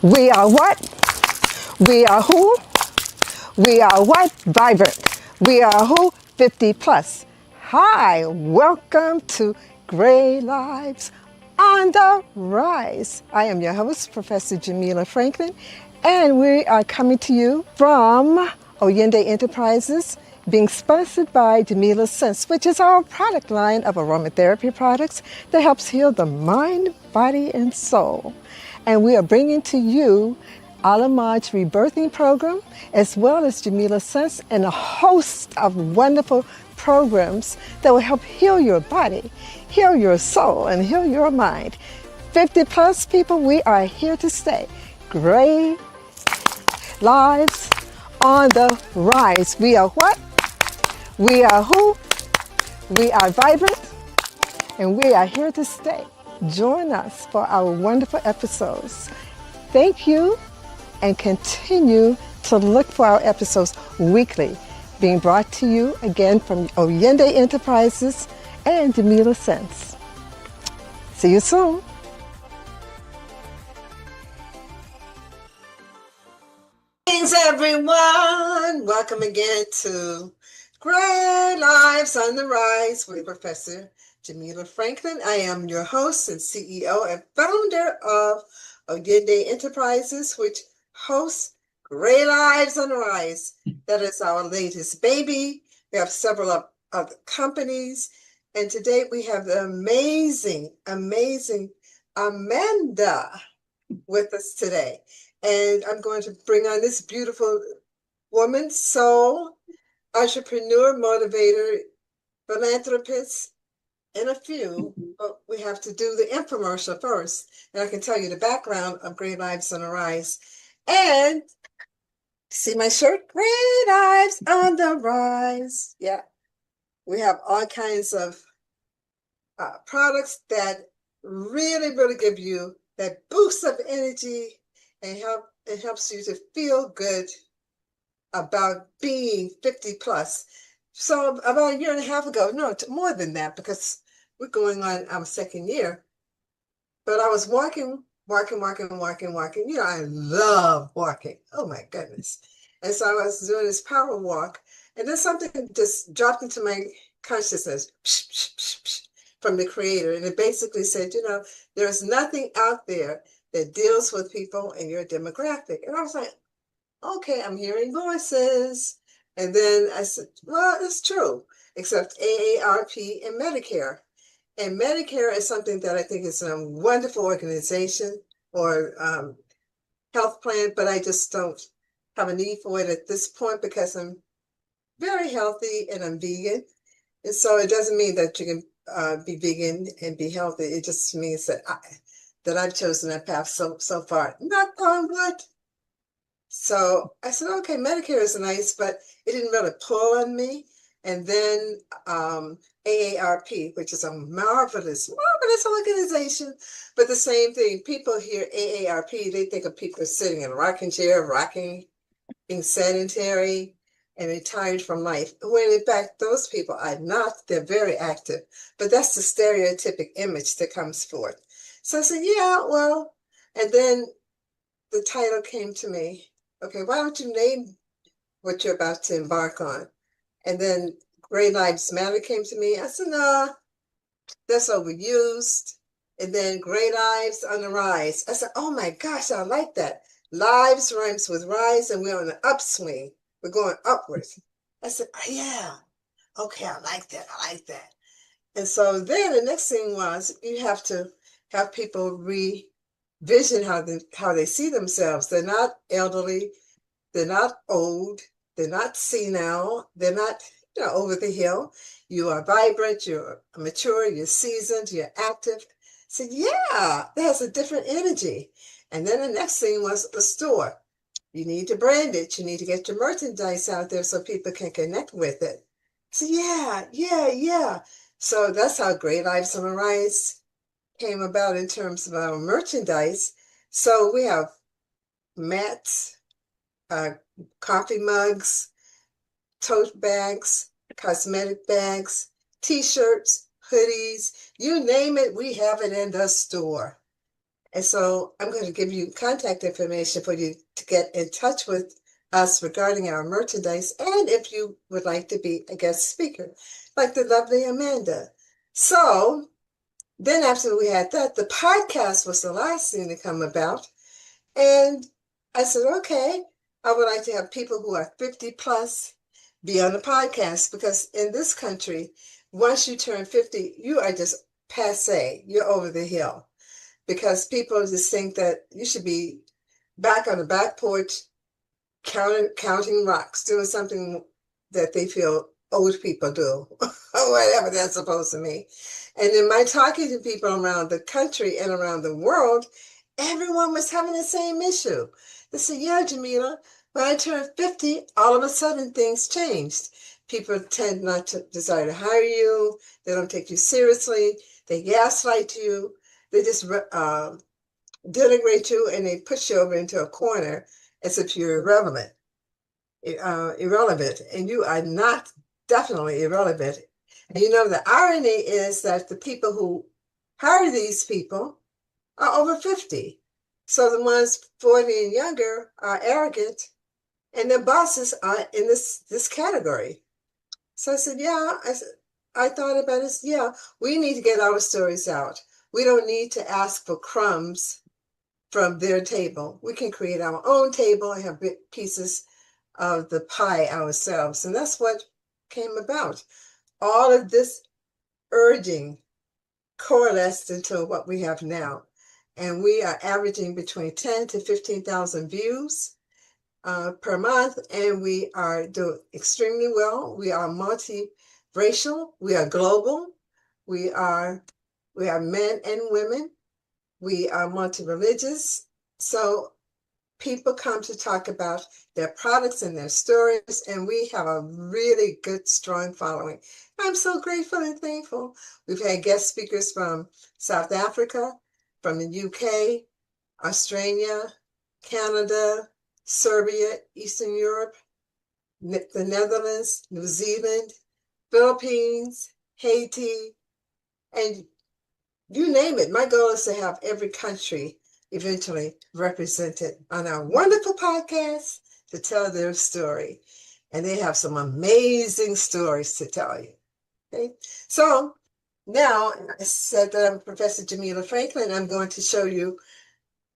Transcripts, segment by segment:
We are what? We are who? We are what? Vibrant. We are who? 50 plus. Hi, welcome to Gray Lives on the Rise. I am your host, Professor Jamila Franklin, and we are coming to you from Oyende Enterprises, being sponsored by Jamila Sense, which is our product line of aromatherapy products that helps heal the mind, body, and soul. And we are bringing to you Alamaj's rebirthing program, as well as Jamila Sense and a host of wonderful programs that will help heal your body, heal your soul, and heal your mind. 50 plus people, we are here to stay. Gray Lives on the Rise. We are what? We are who? We are vibrant, and we are here to stay. Join us for our wonderful episodes. Thank you, and continue to look for our episodes weekly, being brought to you again from Oyende Enterprises and Jamila Sense. See you soon. Greetings, everyone. Welcome again to Gray Lives on the Rise with Professor Jamila Franklin. I am your host and CEO and founder of Oyende Enterprises, which hosts Gray Lives on the Rise. That is our latest baby. We have several other companies, and today we have the amazing Amanda with us today. And I'm going to bring on this beautiful woman, soul, entrepreneur, motivator, philanthropist, and a few, but we have to do the infomercial first. And I can tell you the background of Great Lives on the Rise. And see my shirt? Great Lives on the Rise. Yeah. We have all kinds of products that really give you that boost of energy and it helps you to feel good about being 50 plus. So about a year and a half ago, no, more than that, because we're going on our second year. But I was walking. You know, I love walking. Oh my goodness. And so I was doing this power walk, and then something just dropped into my consciousness from the creator. And it basically said, you know, there's nothing out there that deals with people in your demographic. And I was like, okay, I'm hearing voices. And then I said, well, it's true, except AARP and Medicare. And Medicare is something that I think is a wonderful organization or health plan, but I just don't have a need for it at this point because I'm very healthy and I'm vegan. And so it doesn't mean that you can be vegan and be healthy. It just means that I've chosen that path so far. Knock on wood. So I said, okay, Medicare is nice, but it didn't really pull on me. And then AARP, which is a marvelous organization, but the same thing. People hear AARP, they think of people sitting in a rocking chair, rocking, being sedentary, and retired from life. When in fact, those people are not, they're very active. But that's the stereotypic image that comes forth. So I said, yeah, well, and then the title came to me. Okay, why don't you name what you're about to embark on? And then Great Lives Matter came to me. I said, no, that's overused. And then Great Lives on the Rise. I said, oh my gosh, I like that. Lives rhymes with rise, and we're on an upswing. We're going upwards. I said, oh, yeah, okay, I like that. And so then the next thing was you have to have people revision how they see themselves. They're not elderly, they're not old, they're not senile, they're not over the hill. You are vibrant, you're mature, you're seasoned, you're active. So yeah, that has a different energy. And then the next thing was the store. You need to brand it. You need to get your merchandise out there so people can connect with it. So yeah. So that's how Great Lives on the Rise came about in terms of our merchandise. So we have mats, coffee mugs, tote bags, cosmetic bags, t-shirts, hoodies, you name it, we have it in the store. And so I'm going to give you contact information for you to get in touch with us regarding our merchandise, and if you would like to be a guest speaker, like the lovely Amanda. So then after we had that, the podcast was the last thing to come about. And I said, okay, I would like to have people who are 50 plus be on the podcast, because in this country, once you turn 50, you are just passe. You're over the hill, because people just think that you should be back on the back porch counting rocks, doing something that they feel old people do, or whatever that's supposed to mean. And in my talking to people around the country and around the world, everyone was having the same issue. They said, yeah, Jamila, when I turned 50, all of a sudden things changed. People tend not to desire to hire you. They don't take you seriously. They gaslight you. They just denigrate you, and they push you over into a corner as if you're irrelevant, and you are not, definitely irrelevant. And you know, the irony is that the people who hire these people are over 50. So the ones 40 and younger are arrogant, and their bosses are in this category. So I said, yeah, I thought about it. Yeah, we need to get our stories out. We don't need to ask for crumbs from their table. We can create our own table and have big pieces of the pie ourselves. And that's what came about. All of this urging coalesced into what we have now. And we are averaging between 10 to 15,000 views per month, and we are doing extremely well. We are multi-racial. We are global. We are men and women. We are multi-religious. So people come to talk about their products and their stories, and we have a really good, strong following. I'm so grateful and thankful. We've had guest speakers from South Africa, from the UK, Australia, Canada, Serbia, Eastern Europe, the Netherlands, New Zealand, Philippines, Haiti, and you name it. My goal is to have every country eventually represented on our wonderful podcast to tell their story. And they have some amazing stories to tell you. Okay. So now I said that I'm Professor Jamila Franklin. I'm going to show you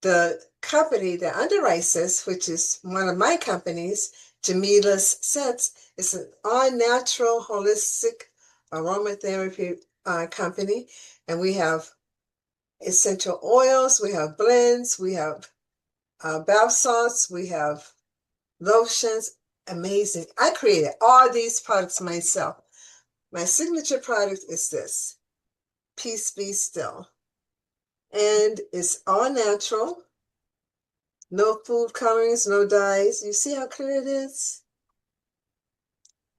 the company that underwrites this, which is one of my companies, Jamila's Scents. It's an all-natural, holistic aromatherapy company. And we have essential oils, we have blends, we have bath salts, we have lotions. Amazing. I created all these products myself. My signature product is this, Peace Be Still. And it's all natural, no food colorings, no dyes. You see how clear it is?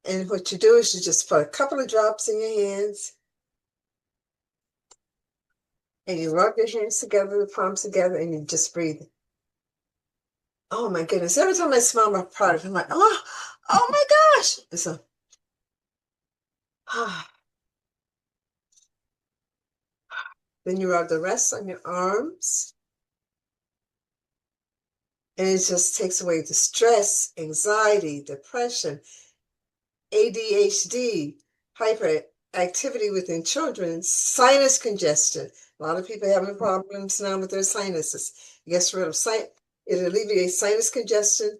And what you do is you just put a couple of drops in your hands, and you rub your hands together, the palms together, and you just breathe. Oh my goodness. Every time I smell my product, I'm like, oh my gosh. And so, then you rub the rest on your arms, and it just takes away the stress, anxiety, depression, ADHD, hyperactivity within children, sinus congestion. A lot of people having problems now with their sinuses. It gets rid of it alleviates sinus congestion,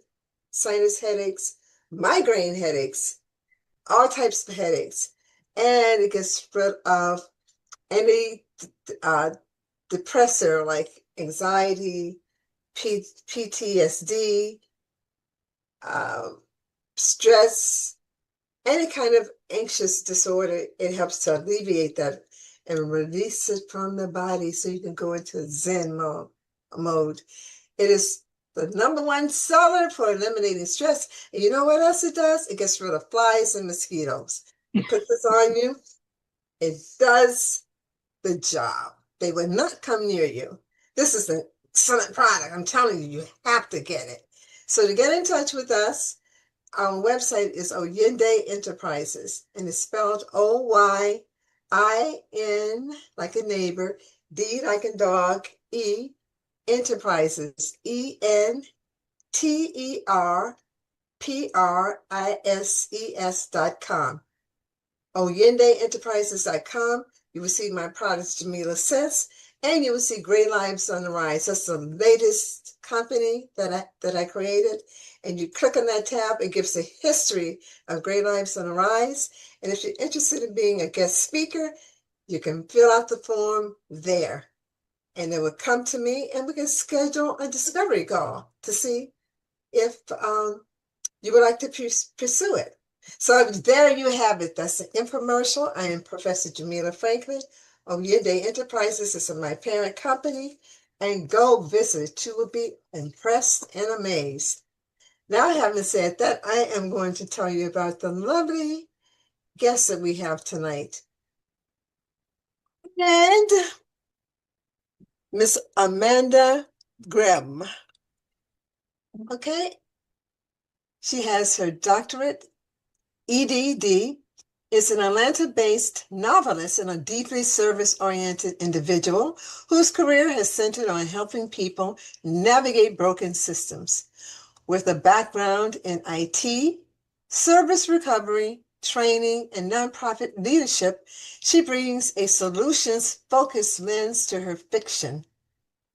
sinus headaches, migraine headaches, all types of headaches, and it gets rid of any depressor like anxiety, PTSD, stress, any kind of anxious disorder. It helps to alleviate that and release it from the body so you can go into Zen mode. It is the #1 seller for eliminating stress. And you know what else it does? It gets rid of flies and mosquitoes. You put this on you, it does the job. They would not come near you. This is an excellent product. I'm telling you, you have to get it. So to get in touch with us, our website is Oyinde Enterprises, and it's spelled OYIN, like a neighbor, D like a dog, E Enterprises, ENTERPRISES.com. OyendeEnterprises.com. You will see my products, Jamila Sense, and you will see Great Lives on the Rise. That's the latest company that I created. And you click on that tab, it gives a history of Great Lives on the Rise. And if you're interested in being a guest speaker, you can fill out the form there. And it will come to me, and we can schedule a discovery call to see if you would like to pursue it. So there you have it. That's the infomercial. I am Professor Jamila Franklin of Oyende Enterprises. This is my parent company. And go visit. You will be impressed and amazed. Now, having said that, I am going to tell you about the lovely guest that we have tonight. And Miss Amanda Grihm. Okay? She has her doctorate, EDD, is an Atlanta-based novelist and a deeply service-oriented individual whose career has centered on helping people navigate broken systems. With a background in IT, service recovery, training, and nonprofit leadership, she brings a solutions-focused lens to her fiction.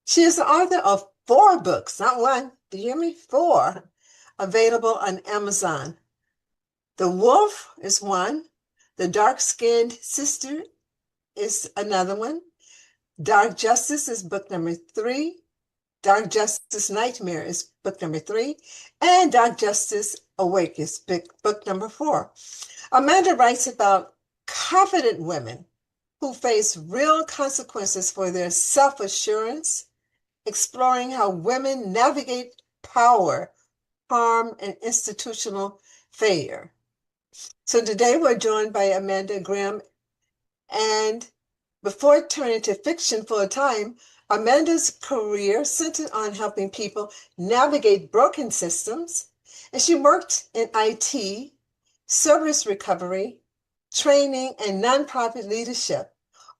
She is the author of 4 books, not one, do you hear me? 4, available on Amazon. The Wolf is one. The Dark-Skinned Sister is another one. Dark Justice is book number 3. Dark Justice Nightmare is book number 3. And Dark Justice Awake is book number 4. Amanda writes about confident women who face real consequences for their self-assurance, exploring how women navigate power, harm, and institutional failure. So today we're joined by Amanda Grihm, and before turning to fiction full time, Amanda's career centered on helping people navigate broken systems, and she worked in IT, service recovery, training, and nonprofit leadership,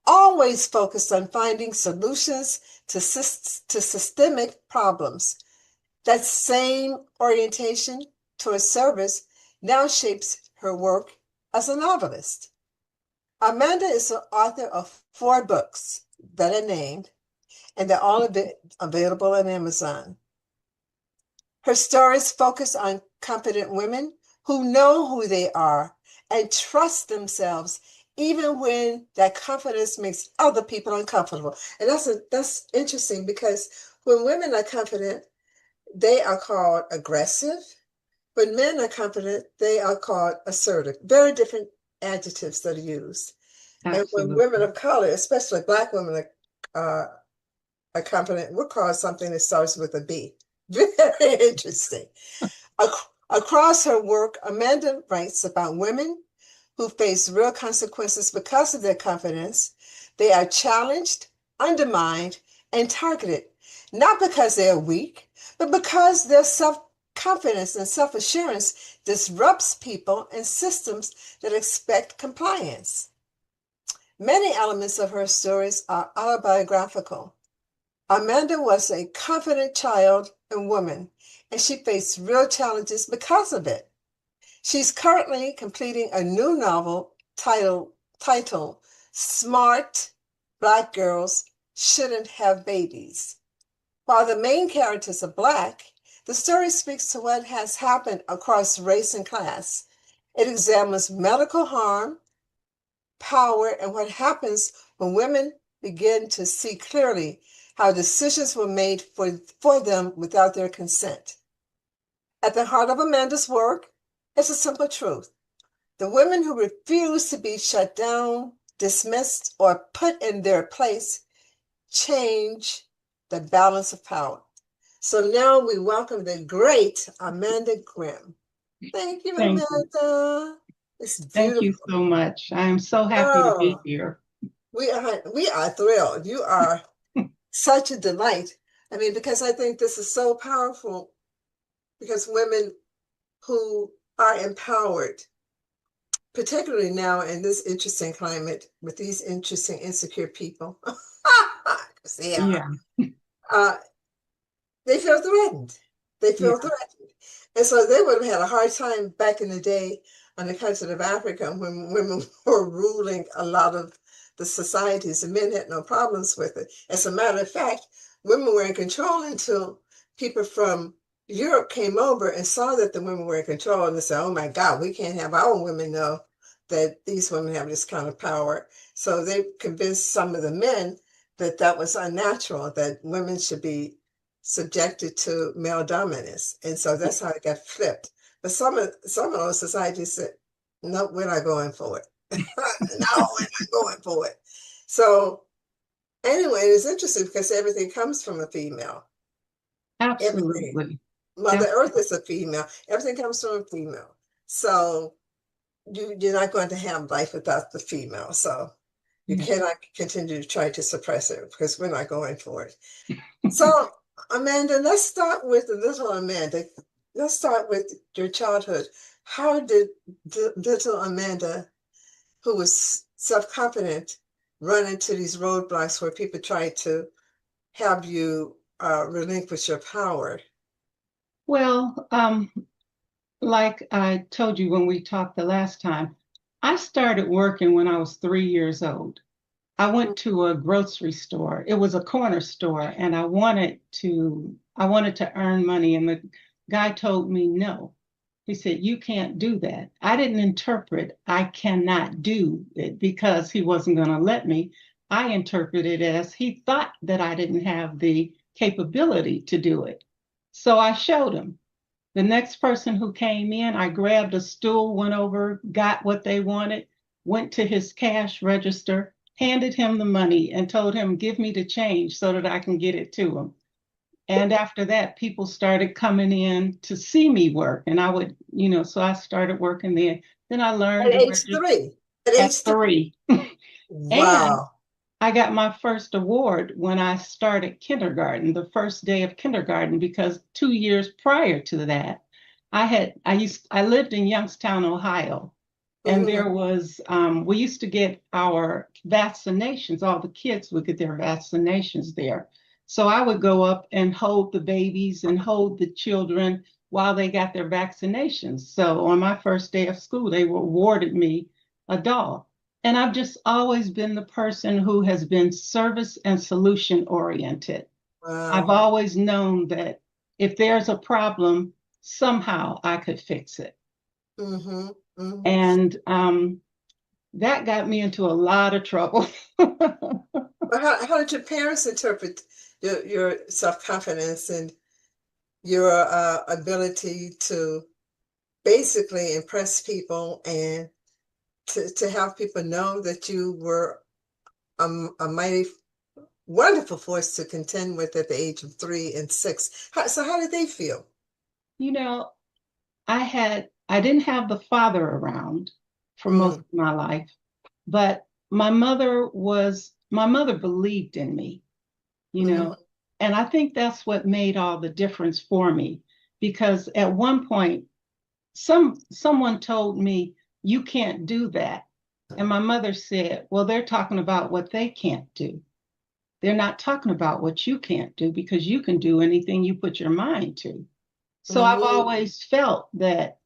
always focused on finding solutions to systemic problems. That same orientation towards service now shapes her work as a novelist. Amanda is the author of 4 books that are named, and they're all available on Amazon. Her stories focus on confident women who know who they are and trust themselves even when that confidence makes other people uncomfortable. And that's interesting, because when women are confident, they are called aggressive. When men are confident, they are called assertive. Very different adjectives that are used. Absolutely. And when women of color, especially Black women, are confident, we're called something that starts with a B. Very interesting. Across her work, Amanda writes about women who face real consequences because of their confidence. They are challenged, undermined, and targeted, not because they are weak, but because their self-confidence and self-assurance disrupts people and systems that expect compliance. Many elements of her stories are autobiographical. Amanda was a confident child and woman, and she faced real challenges because of it. She's currently completing a new novel titled Smart Black Girls Shouldn't Have Babies. While the main characters are Black, the story speaks to what has happened across race and class. It examines medical harm, power, and what happens when women begin to see clearly how decisions were made for them without their consent. At the heart of Amanda's work is a simple truth. The women who refuse to be shut down, dismissed, or put in their place change the balance of power. So now we welcome the great Amanda Grihm. Thank you, Thank Amanda. you. It's Thank you beautiful. so much. I am so happy to be Oh, here. we are thrilled. You are such a delight. I mean, because I think this is so powerful, because women who are empowered, particularly now in this interesting climate with these interesting, insecure people, 'cause they are, Yeah. they feel threatened. They feel Yeah. threatened. And so they would have had a hard time back in the day on the continent of Africa when women were ruling a lot of the societies, and men had no problems with it. As a matter of fact, women were in control until people from Europe came over and saw that the women were in control, and they said, oh my God, we can't have our women know that these women have this kind of power. So they convinced some of the men that that was unnatural, that women should be subjected to male dominance. And so that's how it got flipped. But some of those societies said, no, we're not going for it. No, we're not going for it. So anyway, it's interesting because everything comes from a female. Everything. Absolutely. Mother Ab- Earth is a female. Everything comes from a female. So you're not going to have life without the female. So you yeah. cannot continue to try to suppress it because we're not going for it. So, Amanda, let's start with the little Amanda. Let's start with your childhood. How did the little Amanda, who was self-confident, run into these roadblocks where people tried to have you relinquish your power? Well, like I told you when we talked the last time, I started working when I was 3 years old. I went to a grocery store. It was a corner store, and I wanted to earn money, and the guy told me no. He said, "You can't do that." I didn't interpret I cannot do it because he wasn't going to let me. I interpreted it as he thought that I didn't have the capability to do it. So I showed him. The next person who came in, I grabbed a stool, went over, got what they wanted, went to his cash register, handed him the money, and told him, "Give me the change so that I can get it to him." And after that, people started coming in to see me work. And I would, so I started working there. Then I learned At to age register three. At at age three. 3. And Wow. I got my first award when I started kindergarten, the first day of kindergarten, because 2 years prior to that, I lived in Youngstown, Ohio, and Hmm. there was we used to get our vaccinations. All the kids would get their vaccinations there. So I would go up and hold the babies and hold the children while they got their vaccinations. So on my first day of school, they awarded me a doll. And I've just always been the person who has been service and solution oriented. I've Wow. always known that if there's a problem, somehow I could fix it. Hmm. Hmm. And that got me into a lot of trouble. But how did your parents interpret your self-confidence and your ability to basically impress people and to have people know that you were a mighty wonderful force to contend with at the age of 3 and 6? So how did they feel? you know, I didn't have the father around for most Mm, of my life, but my mother believed in me, you mm, know, and I think that's what made all the difference for me because at one point someone told me you can't do that. And my mother said, "Well, they're talking about what they can't do. They're not talking about what you can't do because you can do anything you put your mind to." So I've mm. always felt that,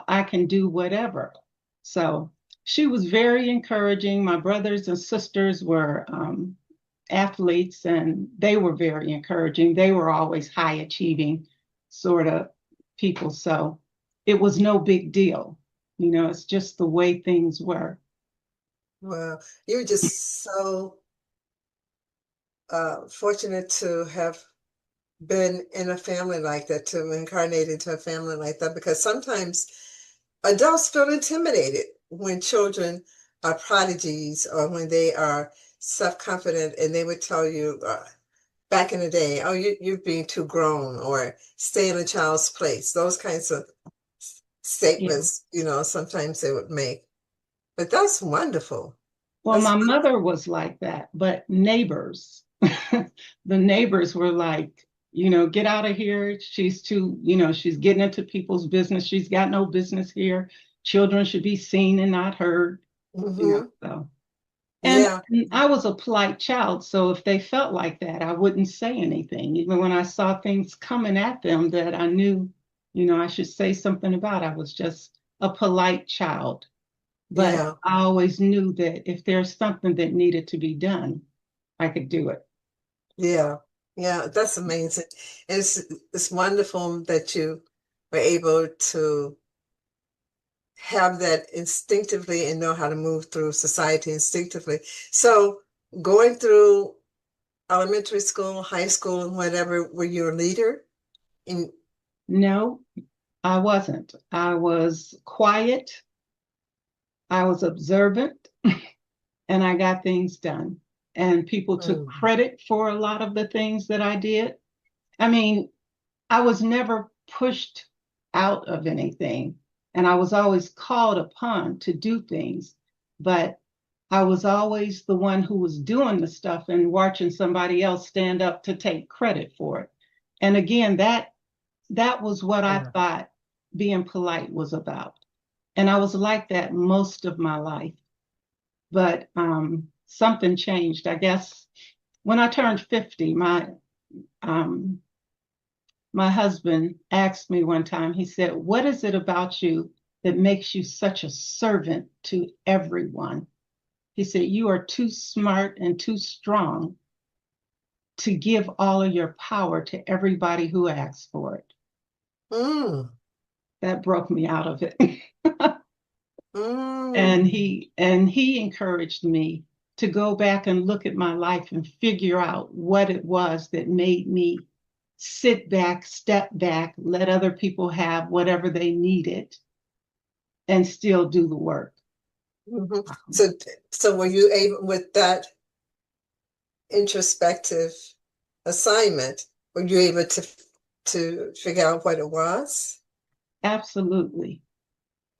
I can do whatever. So she was very encouraging. My brothers and sisters were athletes and they were very encouraging. They were always high achieving sort of people. So it was no big deal. It's just the way things were. Well, you're just so fortunate to have been in a family like that, to incarnate into a family like that, because sometimes adults feel intimidated when children are prodigies or when they are self-confident, and they would tell you back in the day, oh, you're being too grown, or stay in a child's place. Those kinds of Yeah. statements, sometimes they would make. But that's wonderful. Well, That's my mother was like that, but neighbors, the neighbors were like, get out of here. She's too, she's getting into people's business. She's got no business here. Children should be seen and not heard, wonderful. so. And Yeah, I was a polite child, so if they felt like that, I wouldn't say anything. Even when I saw things coming at them that I knew, I should say something about, I was just a polite child. But yeah, I always knew that if there's something that needed to be done, I could do it. yeah, yeah. That's amazing. It's wonderful that you were able to have that instinctively and know how to move through society instinctively. So going through elementary school, high school, and whatever, were you a leader? In No, I wasn't. I was quiet, I was observant, and I got things done. And people took mm, credit for a lot of the things that I did. I mean, I was never pushed out of anything, and I was always called upon to do things, but I was always the one who was doing the stuff and watching somebody else stand up to take credit for it. And again, that was what I yeah. thought being polite was about. And I was like that most of my life. But something changed. I guess when I turned 50, um, my husband asked me one time, he said, "What is it about you that makes you such a servant to everyone?" He said, "You are too smart and too strong to give all of your power to everybody who asks for it." Mm, That broke me out of it. And mm, he encouraged me to go back and look at my life and figure out what it was that made me sit back, step back, let other people have whatever they needed and still do the work. mhm. So were you able with that introspective assignment? Were you able to figure out what it was? Absolutely.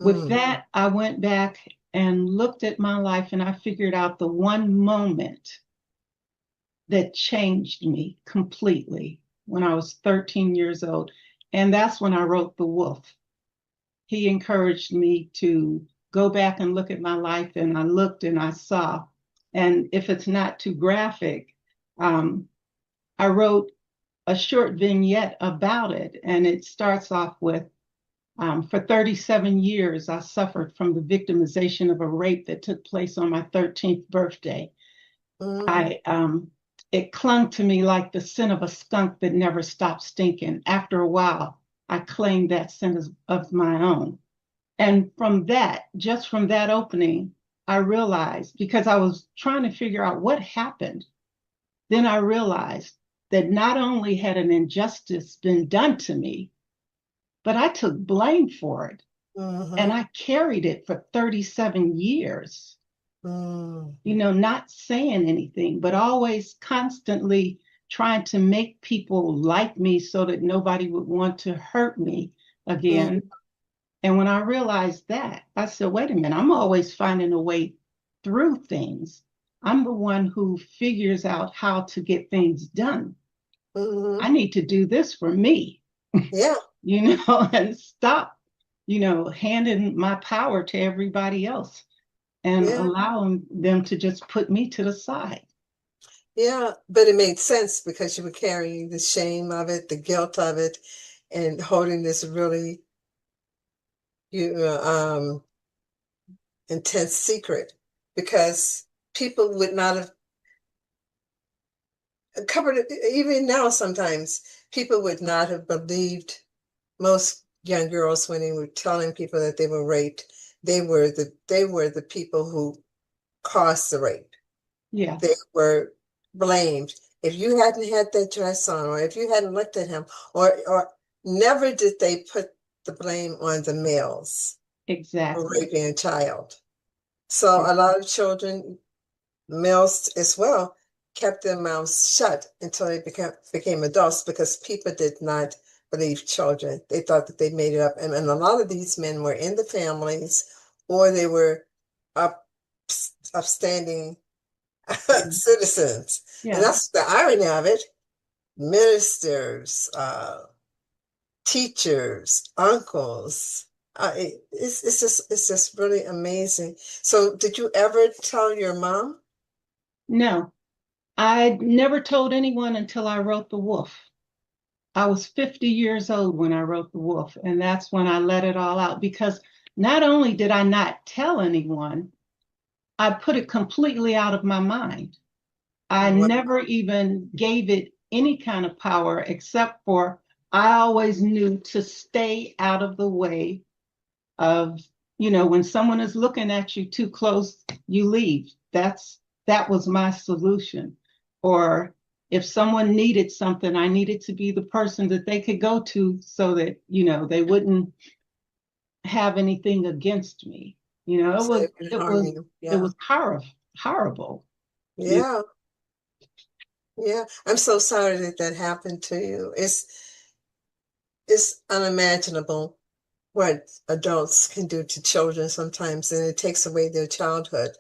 With Mm, that, I went back and looked at my life and I figured out the one moment that changed me completely when I was 13 years old. And that's when I wrote The Wolf. He encouraged me to go back and look at my life, and I looked and I saw. And if it's not too graphic, um, I wrote a short vignette about it, and it starts off with for 37 years, I suffered from the victimization of a rape that took place on my 13th birthday. mm, I It clung to me like the scent of a skunk that never stopped stinking. After a while, I claimed that scent of my own. And from that, just from that opening, I realized because I was trying to figure out what happened, then I realized that not only had an injustice been done to me, but I took blame for it. And mhm, I carried it for 37 years, mm, not saying anything, but always constantly trying to make people like me so that nobody would want to hurt me mm, again. And when I realized that, I said, wait a minute, I'm always finding a way through things. I'm the one who figures out how to get things done. I mhm. need to do this for me, Yeah, and stop, handing my power to everybody else and yeah, allowing them to just put me to the side. yeah. But it made sense because you were carrying the shame of it, the guilt of it, and holding this really you intense secret because people would not have covered it. Even now, sometimes people would not have believed most young girls when they were telling people that they were raped. They were the people who caused the rape. They Yes, were blamed. If you hadn't had that dress on, or if you hadn't looked at him, or never did they put the blame on the males for exactly. raping a child. So a lot of children, males as well, kept their mouths shut until they became adults because people did not believe children. They thought that they made it up. And a lot of these men were in the families or they were up, upstanding Yeah. citizens. And Yeah. that's the irony of it. Ministers, teachers, uncles. It's just really amazing. So did you ever tell your mom? No, I never told anyone until I wrote The Wolf. I was 50 years old when I wrote The Wolf, and that's when I let it all out because not only did I not tell anyone, I put it completely out of my mind. I Wow. never even gave it any kind of power except for I always knew to stay out of the way of, when someone is looking at you too close, you leave. That was my solution. Or if someone needed something, I needed to be the person that they could go to so that, they wouldn't have anything against me. It So was it can it harm was you. it Yeah. was horrible. You Yeah. Yeah. I'm so sorry that that happened to you. It's unimaginable what adults can do to children sometimes, and it takes away their childhood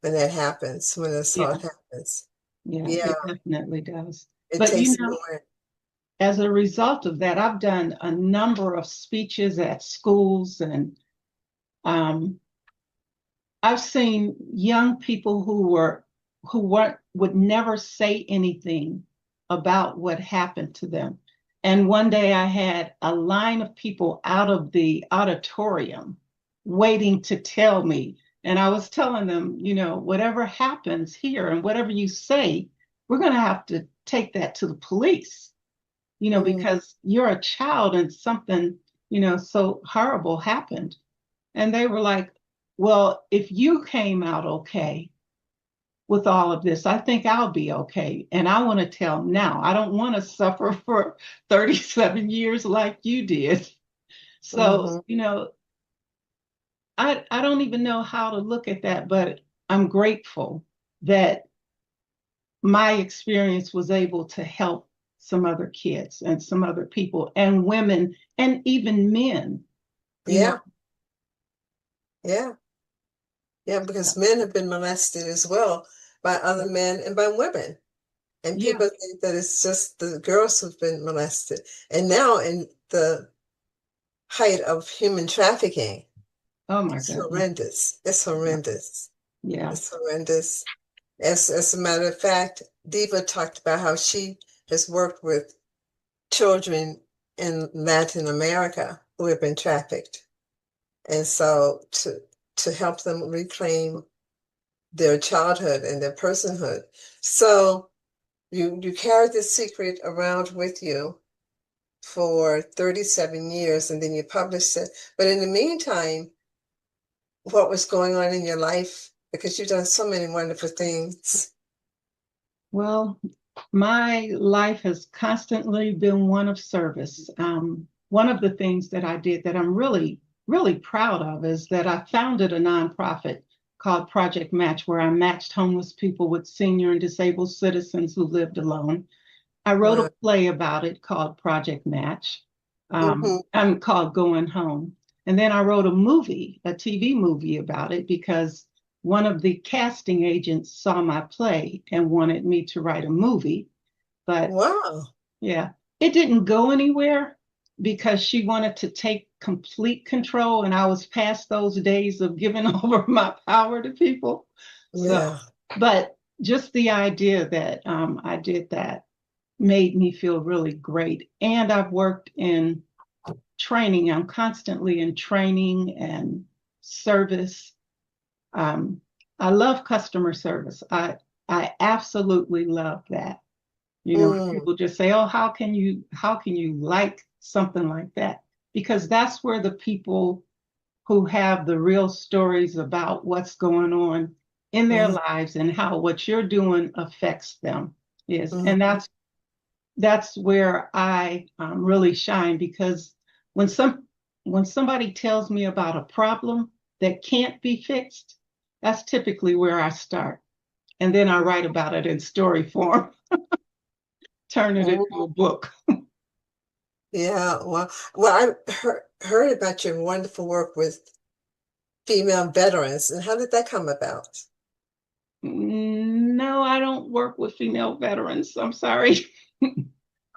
when that happens, when assault Yeah, happens. yeah, Yeah, it definitely does. it But takes it away. as a result of that, I've done a number of speeches at schools, and um, I've seen young people who would never say anything about what happened to them. And one day I had a line of people out of the auditorium waiting to tell me. And I was telling them, whatever happens here and whatever you say, we're going to have to take that to the police, Mm, because you're a child and something, so horrible happened. And they were like, well, if you came out okay with all of this, I think I'll be okay. And I want to tell now, I don't want to suffer for 37 years like you did. So, hmm. I don't even know how to look at that, but I'm grateful that my experience was able to help some other kids and some other people and women and even men, you know. Yeah, yeah, yeah, because men have been molested as well by other men and by women. And Yeah. people think that it's just the girls who've been molested. And now in the height of human trafficking, Oh my it's goodness. horrendous. It's Yeah. horrendous. Yeah. It's horrendous. As a matter of fact, Diva talked about how she has worked with children in Latin America who have been trafficked. And so to help them reclaim their childhood and their personhood. So you carried this secret around with you for 37 years and then you published it. But in the meantime, what was going on in your life? Because you've done so many wonderful things. Well, my life has constantly been one of service. One of the things that I did that I'm really, really proud of is that I founded a nonprofit called Project Match, where I matched homeless people with senior and disabled citizens who lived alone. I wrote a Wow. play about it called Project Match. Hmm. I'm called Going Home. And then I wrote a TV movie about it because one of the casting agents saw my play and wanted me to write a movie. But Wow. yeah, it didn't go anywhere because she wanted to take complete control. And I was past those days of giving over my power to people. So, Yeah. but just the idea that I did that made me feel really great. And I've worked in training. I'm constantly in training and service. Um, I love customer service. I absolutely love that. Mm, People just say, "Oh, how can you like something like that?" Because that's where the people who have the real stories about what's going on in their hmm. lives and how what you're doing affects them is. And Hmm. that's where I really shine because when somebody tells me about a problem that can't be fixed, that's typically where I start, and then I write about it in story form, turn it into a book. Yeah. Well, I heard about your wonderful work with female veterans, and how did that come about? No, I don't work with female veterans. I'm sorry.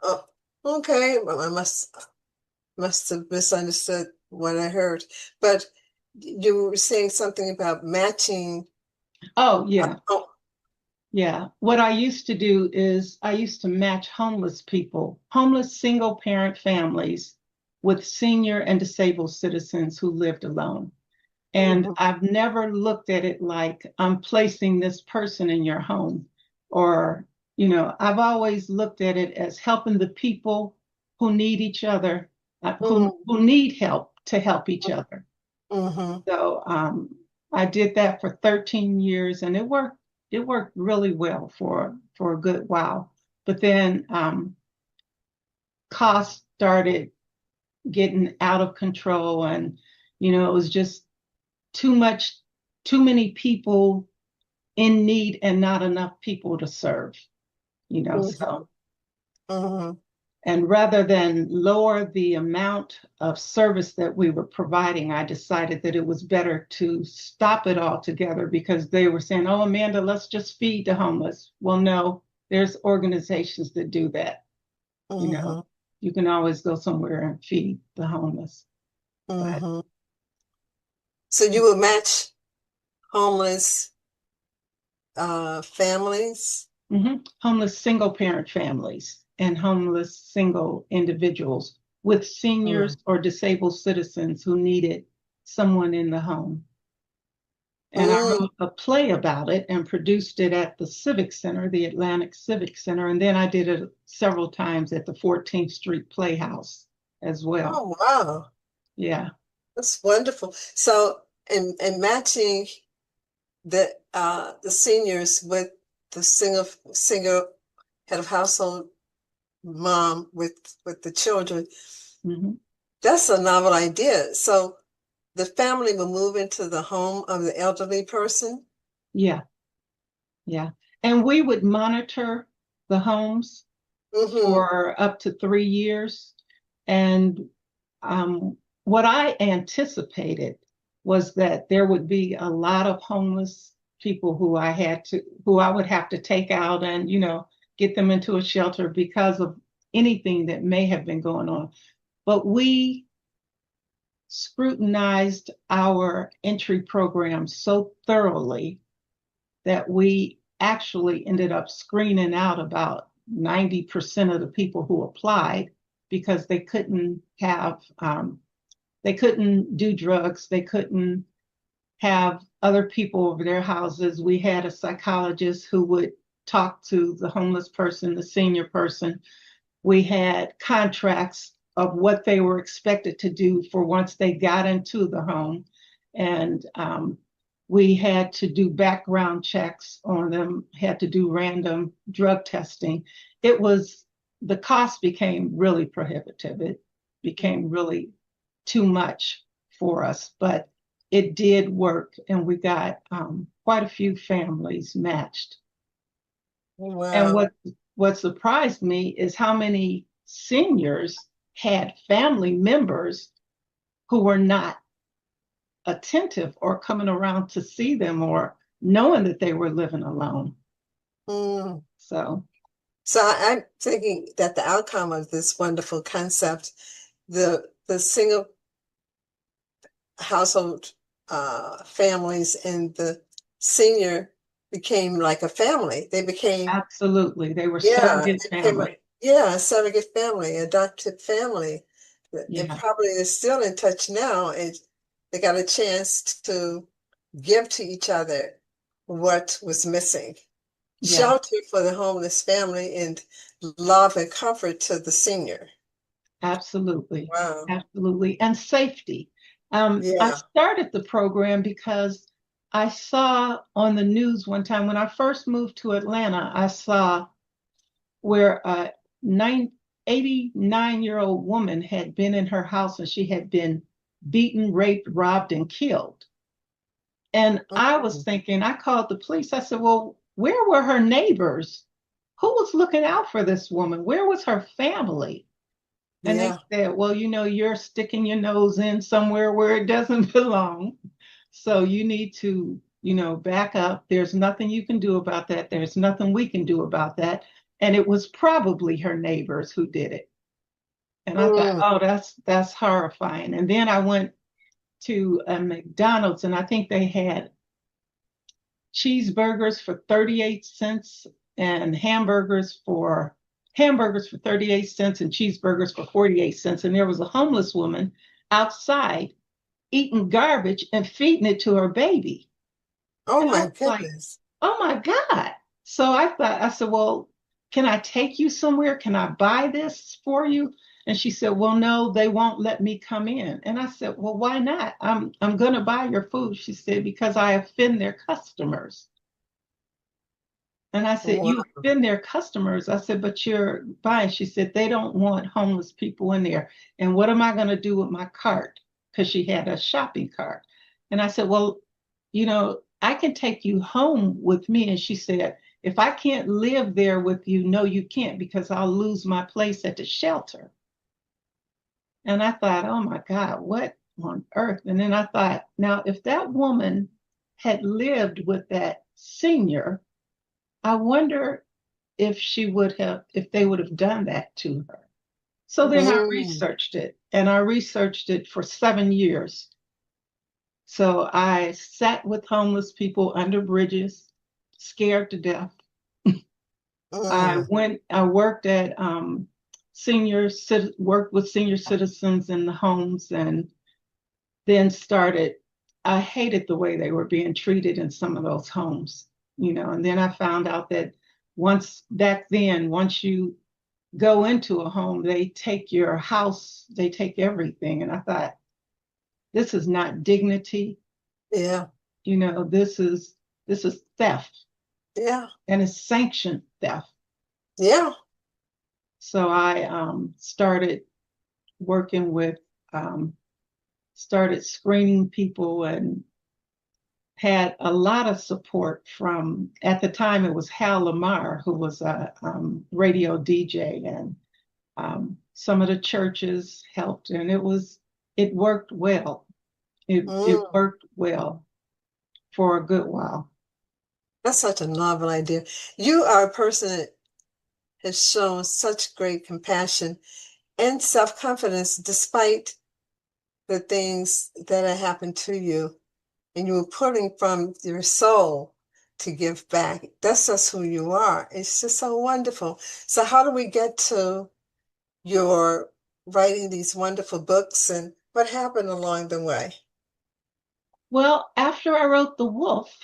Oh, okay. Well, I must have misunderstood what I heard. But you were saying something about matching. Oh yeah, Oh, Yeah. What I used to do is I used to match homeless people, homeless single parent families with senior and disabled citizens who lived alone. And Mhm. I've never looked at it like I'm placing this person in your home or, I've always looked at it as helping the people who need each other, who need help to help each other. Mhm. So I did that for 13 years and it worked really well for a good while. But then costs started getting out of control and it was just too much, too many people in need and not enough people to serve, so. Mhm. Mhm. And rather than lower the amount of service that we were providing, I decided that it was better to stop it altogether because they were saying, oh, Amanda, let's just feed the homeless. Well, no, there's organizations that do that. You know, Mhm. you can always go somewhere and feed the homeless. But Mhm. So you will match homeless families? homeless single parent families and homeless single individuals with Mm. seniors or disabled citizens who needed someone in the home. And I Mm. wrote a play about it and produced it at the Civic Center, the Atlantic Civic Center. And then I did it several times at the 14th Street Playhouse as well. Oh, wow. Yeah. That's wonderful. So, and matching the seniors with the single head of household mom with the children, Hmm. that's a novel idea. So the family will move into the home of the elderly person. Yeah. Yeah. And we would monitor the homes Mm-hmm. for up to 3 years. And um, what I anticipated was that there would be a lot of homeless people who I would have to take out and, get them into a shelter because of anything that may have been going on. But we scrutinized our entry program so thoroughly that we actually ended up screening out about 90% of the people who applied because they couldn't do drugs, they couldn't have other people over their houses. We had a psychologist who would talk to the homeless person, the senior person. We had contracts of what they were expected to do for once they got into the home. And we had to do background checks on them, had to do random drug testing. The cost became really prohibitive. It became really too much for us, but it did work. And we got quite a few families matched. And Wow. what surprised me is how many seniors had family members who were not attentive or coming around to see them or knowing that they were living alone. Mm. So, So I'm thinking that the outcome of this wonderful concept, the single household families and the senior became like a family. They became, absolutely, they were yeah, surrogate they became family. yeah, a surrogate family, adopted family. And Yeah, probably is still in touch now, and they got a chance to give to each other what was missing. yeah, Shelter for the homeless family and love and comfort to the senior. absolutely, Wow. absolutely, and safety. I Yeah. started the program because I saw on the news one time when I first moved to Atlanta, I saw where a 89-year-old woman had been in her house and she had been beaten, raped, robbed, and killed. And I was Mhm. thinking, I called the police. I said, well, where were her neighbors? Who was looking out for this woman? Where was her family? And they Yeah. said, well, you're sticking your nose in somewhere where it doesn't belong. So you need to, back up. There's nothing you can do about that. There's nothing we can do about that. And it was probably her neighbors who did it. And I thought, Mm. oh, that's horrifying. And then I went to a McDonald's and I think they had cheeseburgers for 38 cents and hamburgers for 38 cents and cheeseburgers for 48 cents. And there was a homeless woman outside eating garbage and feeding it to her baby. Oh And I my was like, goodness. oh my God. So I said, well, can I take you somewhere? Can I buy this for you? And she said, well, no, they won't let me come in. And I said, well, why not? I'm going to buy your food. She said, because I offend their customers. And I said, Wow. you offend their customers. I said, but you're buying. She said, they don't want homeless people in there. And what am I going to do with my cart? Because she had a shopping cart. And I said, well, I can take you home with me. And she said, if I can't live there with you, no, you can't, because I'll lose my place at the shelter. And I thought, oh my God, what on earth? And then I thought, now, if that woman had lived with that senior, I wonder if they would have done that to her. So then I Mm, researched it, and I researched it for 7 years. So I sat with homeless people under bridges, scared to death. mm, I worked at worked with senior citizens in the homes, and then started, I hated the way they were being treated in some of those homes, and then I found out that once you go into a home, they take your house, they take everything. And I thought, this is not dignity. yeah, This is theft, yeah, and it's sanctioned theft. yeah. So I started working with, um, started screening people, and had a lot of support from, at the time, it was Hal Lamar, who was a radio DJ, and some of the churches helped, and it worked well. It Mm. worked well for a good while. That's such a novel idea. You are a person that has shown such great compassion and self-confidence despite the things that have happened to you. And you were putting from your soul to give back. That's just who you are. It's just so wonderful. So how do we get to your writing these wonderful books and what happened along the way? Well, after I wrote The Wolf,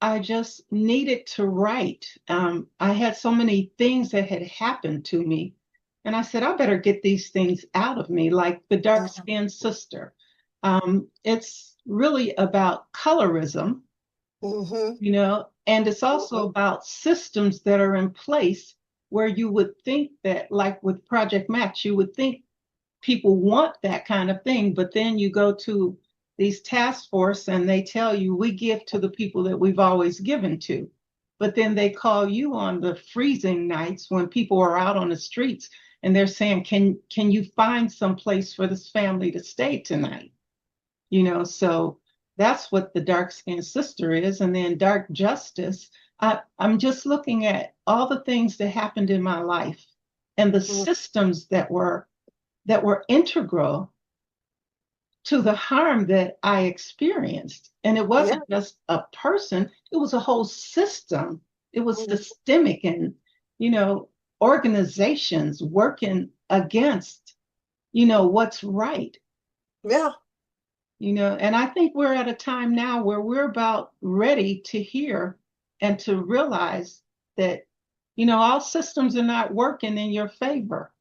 I just needed to write. I had so many things that had happened to me, and I said, I better get these things out of me, like The Dark Mhm. Skinned Sister. It's really about colorism, Mm-hmm. and it's also about systems that are in place where you would think that, like with Project Match, you would think people want that kind of thing, but then you go to these task force and they tell you, we give to the people that we've always given to. But then they call you on the freezing nights when people are out on the streets, and they're saying, can you find some place for this family to stay tonight? So that's what the dark skinned sister is. And then dark justice, I'm just looking at all the things that happened in my life and the systems that were integral to the harm that I experienced. And it Yeah. wasn't just a person, it was a whole system. It was Mhm. systemic, and, you know, organizations working against, what's right. Yeah. And I think we're at a time now where we're about ready to hear and to realize that, all systems are not working in your favor,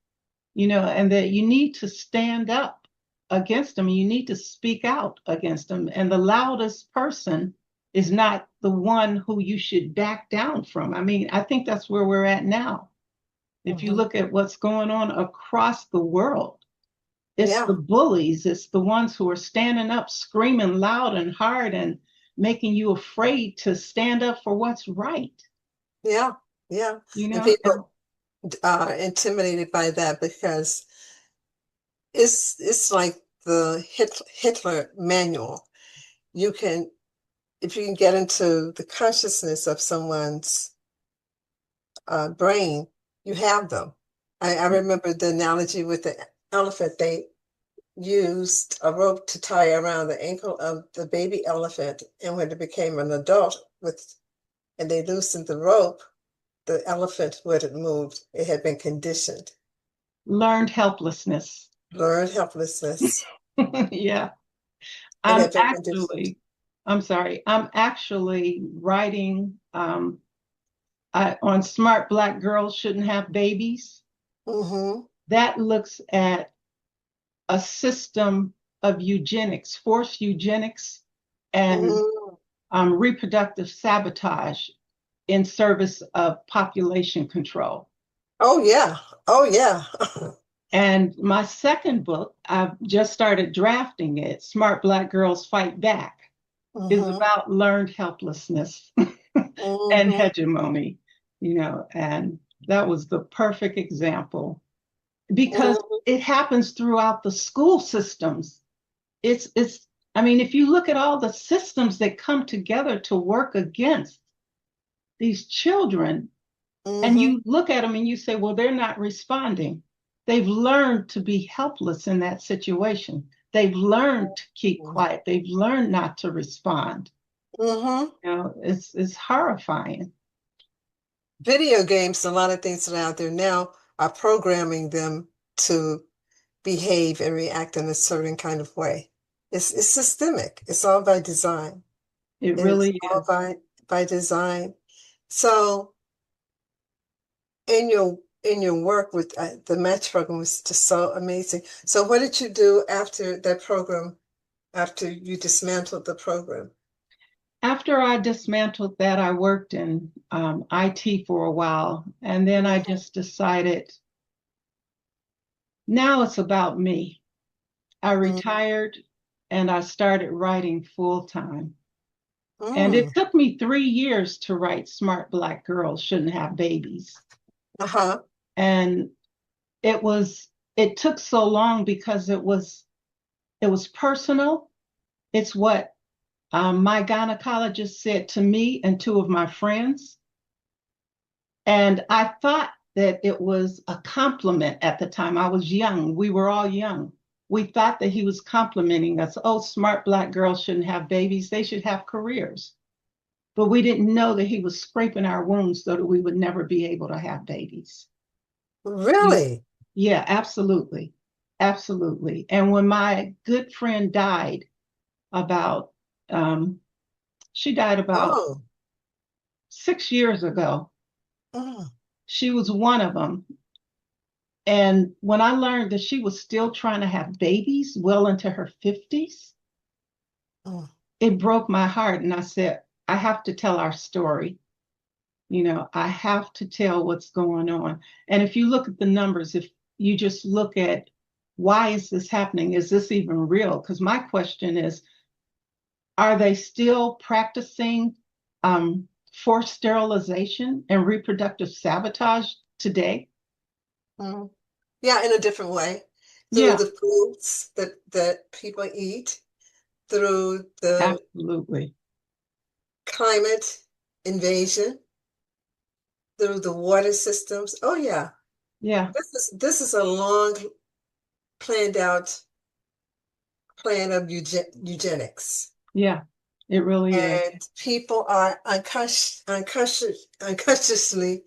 and that you need to stand up against them. You need to speak out against them. And the loudest person is not the one who you should back down from. I mean, I think that's where we're at now. If you Mhm. look at what's going on across the world, it's Yeah. the bullies, it's the ones who are standing up, screaming loud and hard and making you afraid to stand up for what's right, Yeah. Yeah. you And know? people are intimidated by that because it's like the Hitler manual. You can if you can get into the consciousness of someone's brain, you have them. I remember the analogy with the elephant. They used a rope to tie around the ankle of the baby elephant, and when it became an adult, with, and they loosened the rope, the elephant wouldn't move. It had been conditioned. Learned helplessness. Learned helplessness. Yeah. It I'm had been conditioned. actually, I'm sorry, I'm actually writing on Smart Black Girls Shouldn't Have Babies. Mm-hmm. That looks at a system of eugenics, forced eugenics, and Mm-hmm. reproductive sabotage in service of population control. Oh yeah. Oh yeah. And my second book, I've just started drafting it, Smart Black Girls Fight Back, is Mm-hmm. about learned helplessness and Mm-hmm. hegemony, and that was the perfect example because Mm-hmm. it happens throughout the school systems. It's I mean, if you look at all the systems that come together to work against these children, and Mm-hmm. you look at them and you say, well, they're not responding. They've learned to be helpless in that situation. They've learned to keep quiet. They've learned not to respond. Mm-hmm. It's horrifying. Video games, a lot of things that are out there now are programming them to behave and react in a certain kind of way. It's systemic. It's all by design. It It's really all is. by design. So in your work with the match program was just so amazing. So what did you do after that program? After you dismantled the program? After I dismantled that, I worked in IT for a while. And then I Mhm. just decided now it's about me. I Mm, retired and I started writing full time. And it mm, took me 3 years to write Smart Black Girls Shouldn't Have Babies. uh-huh. And it took so long because it was personal. It's what my gynecologist said to me and two of my friends. And I thought that it was a compliment at the time. I was young. We were all young. We thought that he was complimenting us. Oh, smart Black girls shouldn't have babies. They should have careers. But we didn't know that he was scraping our wounds so that we would never be able to have babies. You, Really? yeah, absolutely. Absolutely. And when my good friend died about, um, she died about Oh, 6 years ago, mm, she was one of them. And when I learned that she was still trying to have babies well into her 50s, mm. it broke my heart. And I said, I have to tell our story. I have to tell what's going on. And if you look at the numbers, if you just look at why is this happening? Is this even real? Because my question is, are they still practicing forced sterilization and reproductive sabotage today? Mm. Yeah, in a different way. Through Yeah, the foods that people eat, through the absolutely. climate invasion, through the water systems. Oh yeah. Yeah, This is a long planned out plan of eugenics. yeah, it really is. And people are unconsciously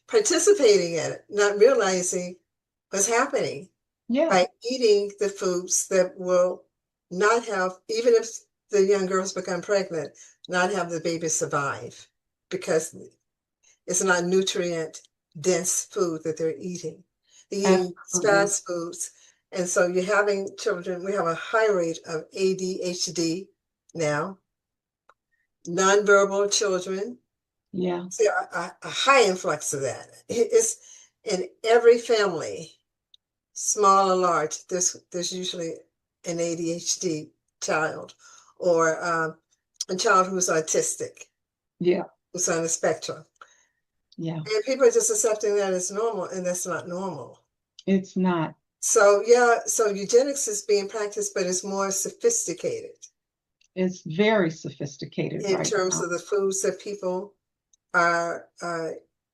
participating in it, not realizing what's happening Yeah, by eating the foods that will not have, even if the young girls become pregnant, not have the baby survive because it's not nutrient dense food that they're eating. They're eating absolutely. fast foods. And so you're having children, we have a high rate of ADHD now, nonverbal children, Yeah, see a high influx of that. It's in every family, small or large, there's usually an ADHD child or a child who's autistic, yeah, who's on the spectrum. yeah. And people are just accepting that as normal, and that's not normal. It's not. So yeah, so eugenics is being practiced, but it's more sophisticated It's very sophisticated in right terms now. of the foods that people are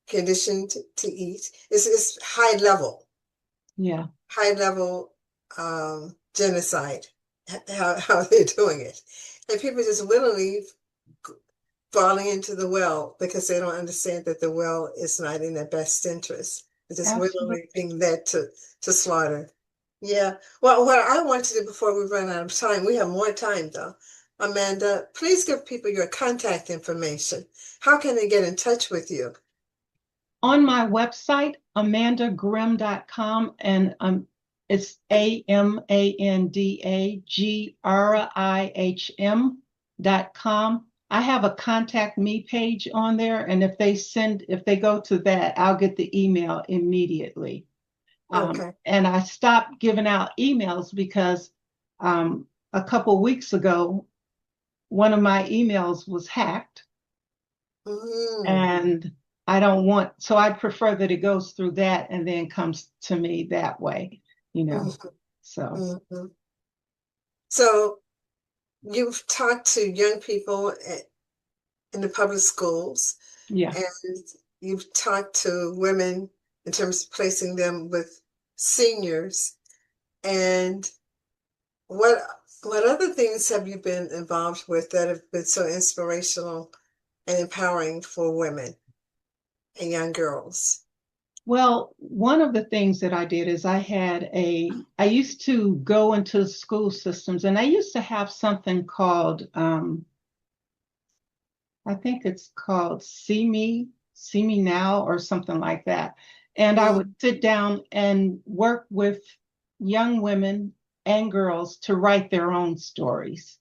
conditioned to eat. It's Yeah, high level genocide, how they're doing it. And people just willingly falling into the well because they don't understand that the well is not in their best interest. It is Absolutely. willingly being led to slaughter. Yeah. Well, what I want to do before we run out of time, we have more time though. Amanda, please give people your contact information. How can they get in touch with you? On my website, amandagrihm.com, and it's AMANDAGRIHM.com. I have a contact me page on there, and if they go to that, I'll get the email immediately. Okay. And I stopped giving out emails because a couple weeks ago, one of my emails was hacked, Mm, and I don't want, so I prefer that it goes through that and then comes to me that way, you know. mhm, So, mhm. So you've talked to young people in the public schools, yeah. and you've talked to women in terms of placing them with seniors. And what what other things have you been involved with that have been so inspirational and empowering for women and young girls? Well, one of the things that I did is I used to go into school systems, and I used to have something called, I think it's called See Me Now or something like that. And I would Mm, sit down and work with young women and girls to write their own stories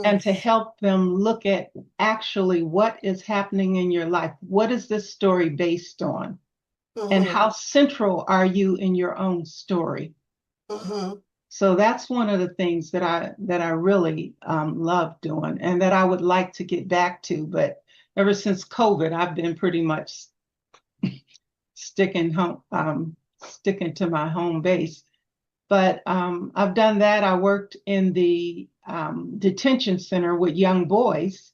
and mm, to help them look at actually what is happening in your life. What is this story based on? And mhm, how central are you in your own story? mhm. So that's one of the things that I really love doing, and that I would like to get back to. But ever since COVID, I've been pretty much sticking to my home base. But I've done that. I worked in the detention center with young boys,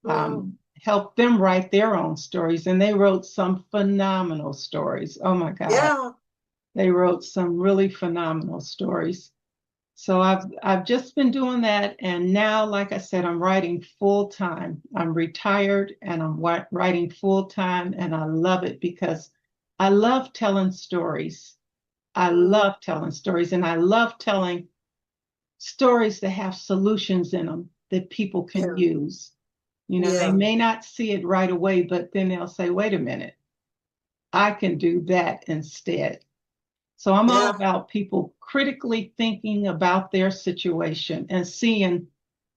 Mm. helped them write their own stories, and they wrote some phenomenal stories. Oh my God, Yeah, they wrote some really phenomenal stories. So I've just been doing that, and now, like I said, I'm writing full time. I'm retired, and I'm writing full time, and I love it because I love telling stories. I mm, love telling stories, and I love telling stories that have solutions in them that people can yeah, use. You know, they yeah, may not see it right away, but then they'll say, "Wait a minute, I can do that instead." So I'm all yeah. about people critically thinking about their situation and seeing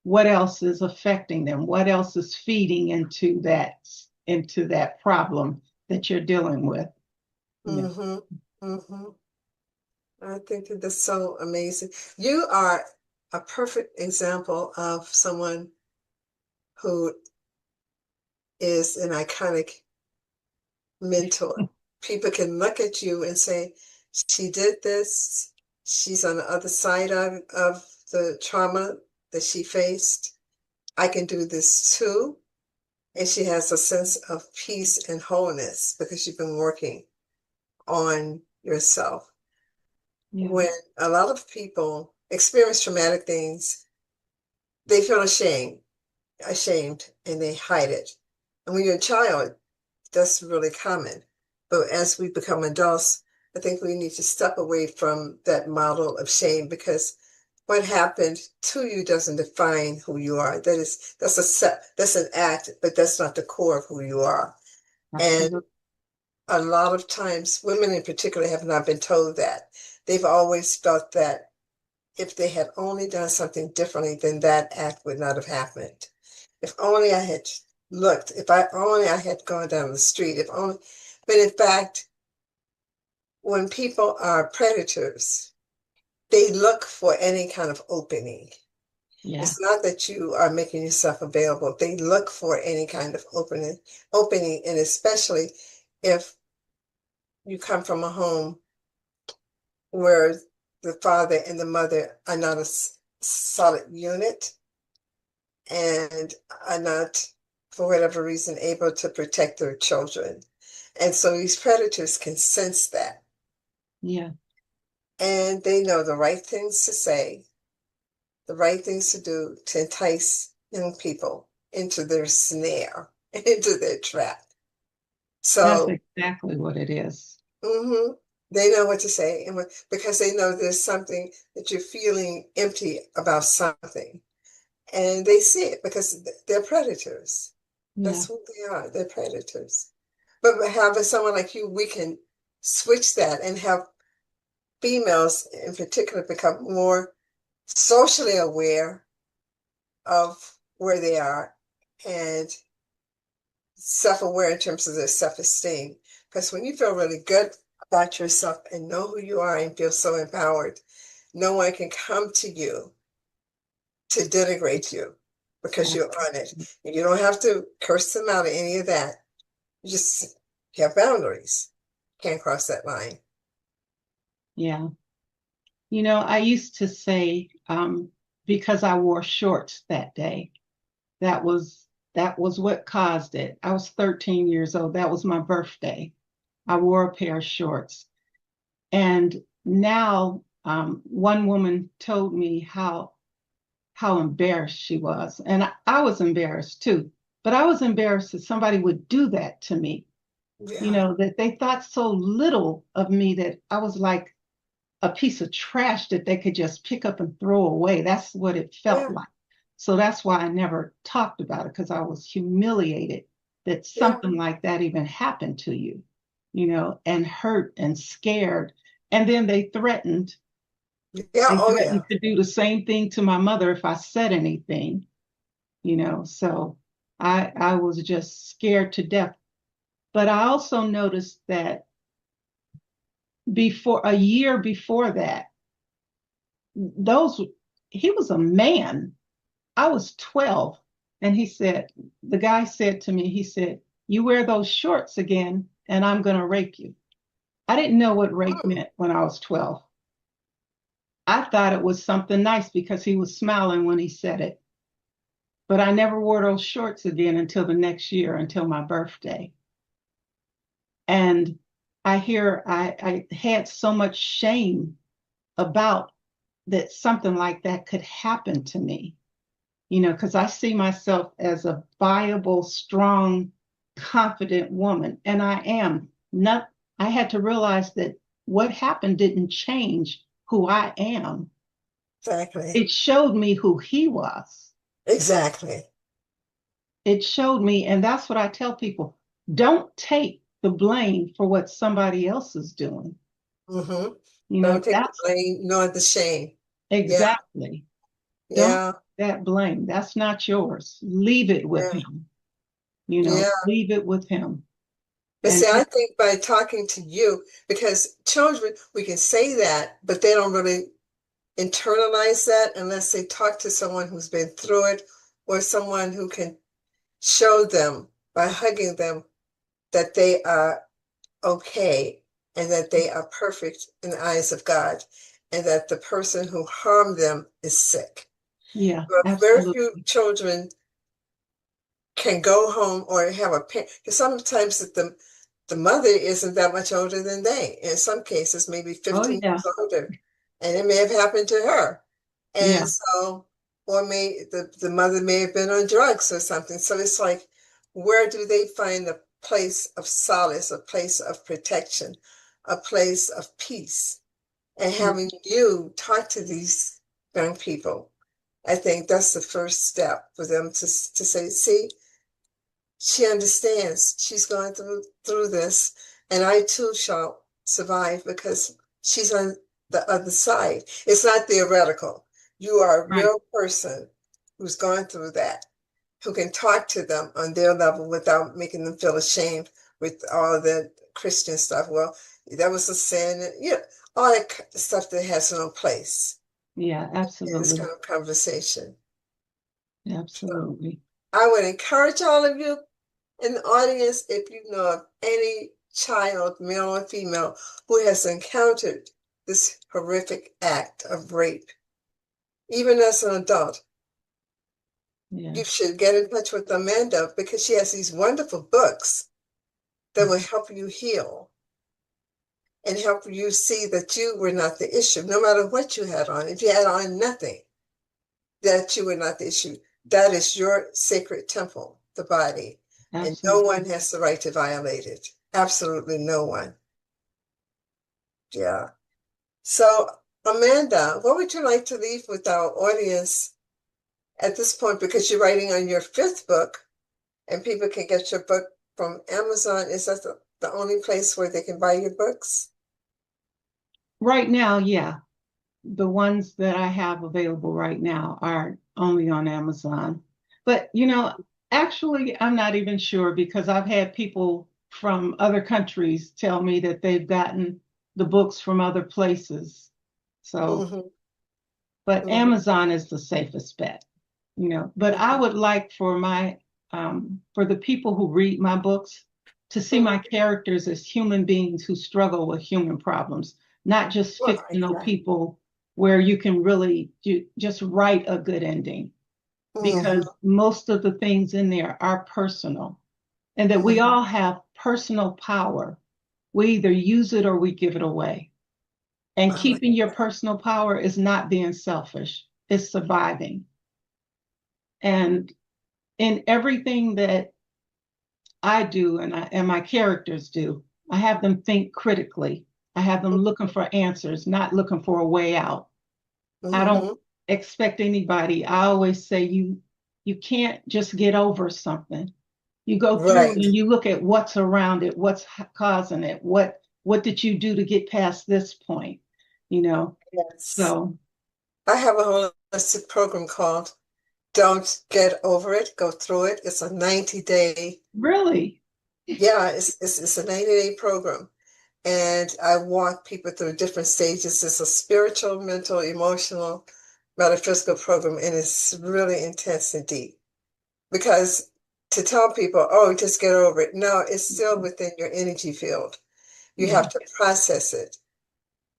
what else is affecting them, what else is feeding into that problem that you're dealing with. Yeah. Mm-hmm, mm-hmm. I think that that's so amazing. You are a perfect example of someone who is an iconic mentor. People can look at you and say, she did this, she's on the other side of the trauma that she faced. I can do this too. And she has a sense of peace and wholeness because you've been working on yourself. Yeah. When a lot of people experience traumatic things, they feel ashamed, and they hide it. And when you're a child, that's really common. But as we become adults, I think we need to step away from that model of shame because what happened to you doesn't define who you are. That's an act, but that's not the core of who you are. And Absolutely. a lot of times, women in particular have not been told that. They've always felt that if they had only done something differently, then that act would not have happened. If only I had looked, if I only I had gone down the street, if only, but in fact, when people are predators, they look for any kind of opening. Yeah. It's not that you are making yourself available. They look for any kind of opening, and especially if you come from a home where the father and the mother are not a solid unit and are not, for whatever reason, able to protect their children. And so these predators can sense that. Yeah. And they know the right things to say, the right things to do to entice young people. into their snare, into their trap. That's So exactly what it is. mhm, they know what to say, and because they know there's something that you're feeling empty about something, and they see it because they're predators. Yeah. That's who they are. They're predators. But having someone like you, we can switch that and have females in particular become more socially aware of where they are and self-aware in terms of their self-esteem. Because when you feel really good about yourself and know who you are and feel so empowered, no one can come to you to denigrate you because you're on it. Absolutely. And you don't have to curse them out or any of that. You just have boundaries. Can't cross that line. Yeah. I used to say, because I wore shorts that day, that was that was what caused it. I was 13 years old. That was my birthday. I wore a pair of shorts. And now one woman told me how embarrassed she was. And I was embarrassed too. But I was embarrassed that somebody would do that to me, Yeah, that they thought so little of me that I was like a piece of trash that they could just pick up and throw away. That's what it felt yeah, like. So that's why I never talked about it because I was humiliated that yeah, something like that even happened to you, and hurt and scared. And then yeah. they Oh, yeah. threatened to do the same thing to my mother if I said anything, so I was just scared to death. But I also noticed that before a year before that, those he was a man. I was 12, and the guy said to me, he said, "You wear those shorts again, and I'm going to rape you." I didn't know what rape Mm, meant when I was 12. I thought it was something nice because he was smiling when he said it. But I never wore those shorts again until the next year, until my birthday. And I had so much shame about that something like that could happen to me, because I see myself as a viable, strong, confident woman. And I am not, I had to realize that what happened didn't change who I am. exactly. It showed me who he was. Exactly. It showed me, and that's what I tell people, don't take the blame for what somebody else is doing. Mm-hmm. Don't take the That's blame nor the shame. Yeah, exactly. Don't yeah, take that blame. That's not yours. Leave it with yeah, him. yeah. Leave it with him. But And see, I think by talking to you, because children, we can say that, but they don't really internalize that unless they talk to someone who's been through it or someone who can show them by hugging them that they are okay and that they are perfect in the eyes of God and that the person who harmed them is sick. yeah, But very few absolutely. children can go home or have a parent, because sometimes the mother isn't that much older than they. In some cases, maybe Oh 15 yeah, years older, and it may have happened to her. And yeah, so, or the mother may have been on drugs or something. So it's like, where do they find a place of solace, a place of protection, a place of peace? And yeah, having you talk to these young people, I think that's the first step for them to say, see, she understands. She's going through this, and I too shall survive because she's on the other side. It's not theoretical. You are a right. real person who's gone through that, who can talk to them on their level without making them feel ashamed with all the Christian stuff. Well, that was a sin. All that stuff that has no place Yeah, in this absolutely. kind of conversation. So Absolutely. I would encourage all of you in the audience, if you know of any child, male or female, who has encountered this horrific act of rape, even as an adult, Yeah. you should get in touch with Amanda because she has these wonderful books that will help you heal and help you see that you were not the issue, no matter what you had on. If you had on nothing, that you were not the issue. That is your sacred temple, the body, and no one Absolutely. has the right to violate it. Absolutely no one. Yeah. So, Amanda, what would you like to leave with our audience at this point? Because you're writing on your fifth book, and people can get your book from Amazon. Is that the only place where they can buy your books? Right now, yeah, the ones that I have available right now are only on Amazon. But, actually, I'm not even sure because I've had people from other countries tell me that they've gotten the books from other places. So, Hmm. but Hmm. Amazon is the safest bet, But I Hmm. would like for the people who read my books to see my Hmm. characters as human beings who struggle with human problems, not just Right, fictional right. people where you can really just write a good ending Hmm. because most of the things in there are personal and that we Hmm. all have personal power. We either use it or we give it away. And I like keeping your that. personal power is not being selfish, it's surviving. And in everything that I do and my characters do, I have them think critically. I have them looking for answers, not looking for a way out. I don't Hmm. expect anybody. I always say you can't just get over something. You go through Right. and you look at what's around it, what's causing it, what did you do to get past this point, you know? Yes. So I have a holistic program called Don't Get Over It, Go Through It. It's a 90-day, really, yeah, it's a 90-day program. And I walk people through different stages. It's a spiritual, mental, emotional, metaphysical program, and it's really intense and deep. Because to tell people, oh, just get over it. No, it's still within your energy field. You yeah, have to process it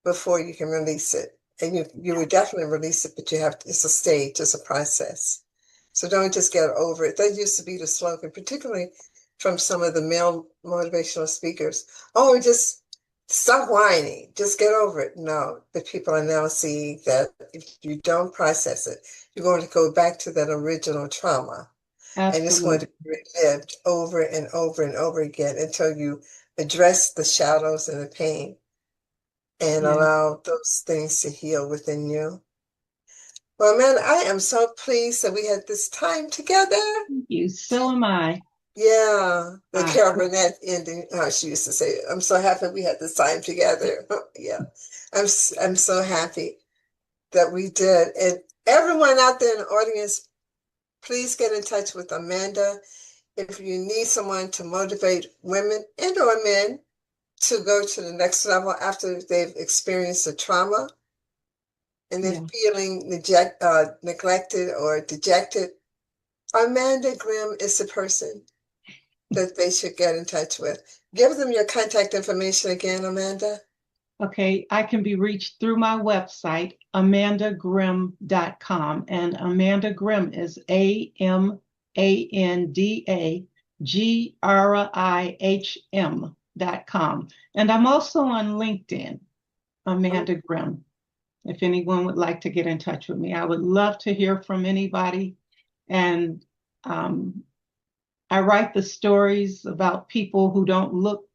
before you can release it. And you would definitely release it, but you have to, it's a stage, it's a process. So don't just get over it. That used to be the slogan, particularly from some of the male motivational speakers. Oh, just stop whining, just get over it. No, the people are now seeing that if you don't process it, you're going to go back to that original trauma. And it's going to absolutely. be relived over and over and over again until you address the shadows and the pain and Yeah, allow those things to heal within you. Well, man, I am so pleased that we had this time together. thank you. So am I. Yeah, the I Carol Burnett ending, how she used to say, I'm so happy we had this time together. Yeah, I'm so happy that we did. And everyone out there in the audience, please get in touch with Amanda if you need someone to motivate women and or men to go to the next level after they've experienced a trauma and they're yeah. feeling neglected or dejected. Amanda Grimm is the person that they should get in touch with. Give them your contact information again, Amanda. Okay, I can be reached through my website, amandagrihm.com. And Amanda Grimm is AMandagrihm.com. And I'm also on LinkedIn, Amanda Grimm. If anyone would like to get in touch with me, I would love to hear from anybody. And um, I write the stories about people who don't look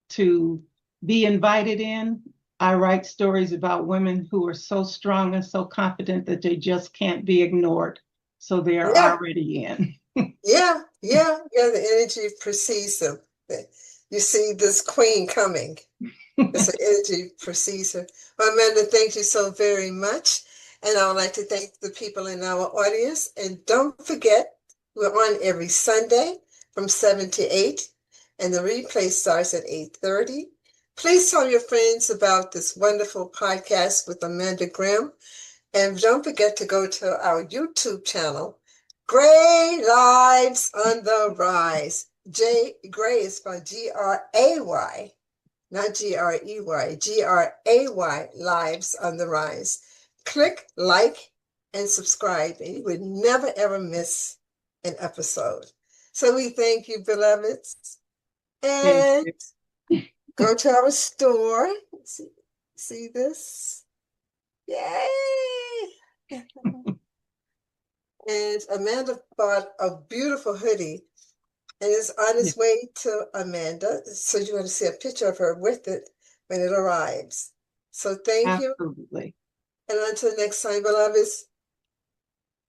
to be invited in. I write stories about women who are so strong and so confident that they just can't be ignored. So they are Yeah, already in. yeah. The energy precedes them. You see this queen coming. It's an energy procedure. Well, Amanda, thank you so very much. And I would like to thank the people in our audience. And don't forget, we're on every Sunday from 7 to 8, and the replay starts at 8:30. Please tell your friends about this wonderful podcast with Amanda Grimm. And don't forget to go to our YouTube channel, Gray Lives on the Rise. Gray is spelled Gray, not Grey, Gray, Lives on the Rise. Click like and subscribe, and you would never ever miss an episode. So we thank you, beloveds, Thank and you. go to our store. See this? Yay! And Amanda bought a beautiful hoodie and is on Yeah, its way to Amanda. So you're going to see a picture of her with it when it arrives. So thank you. absolutely. And until next time, beloveds,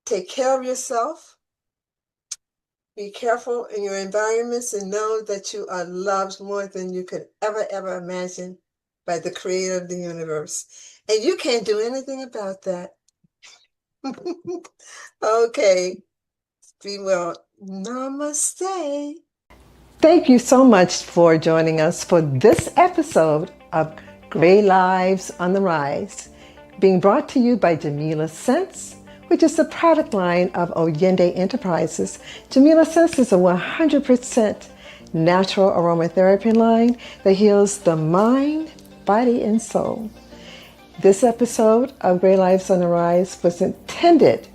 take care of yourself. Be careful in your environments and know that you are loved more than you could ever imagine by the creator of the universe. And you can't do anything about that. Okay. Be well. Namaste. Thank you so much for joining us for this episode of Gray Lives on the Rise, being brought to you by Jamila Sense, which is the product line of Oyende Enterprises. Jamila Sense is a 100% natural aromatherapy line that heals the mind, body, and soul. This episode of Gray Lives on the Rise was intended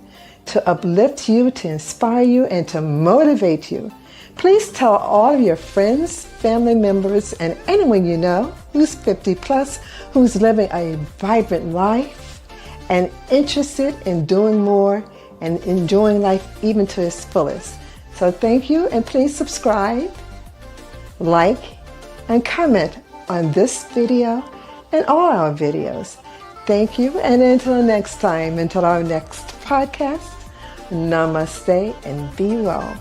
to uplift you, to inspire you, and to motivate you. Please tell all of your friends, family members, and anyone you know who's 50 plus, who's living a vibrant life and interested in doing more and enjoying life even to its fullest. So thank you, and please subscribe, like, and comment on this video and all our videos. Thank you, and until next time, until our next podcast, namaste and be well.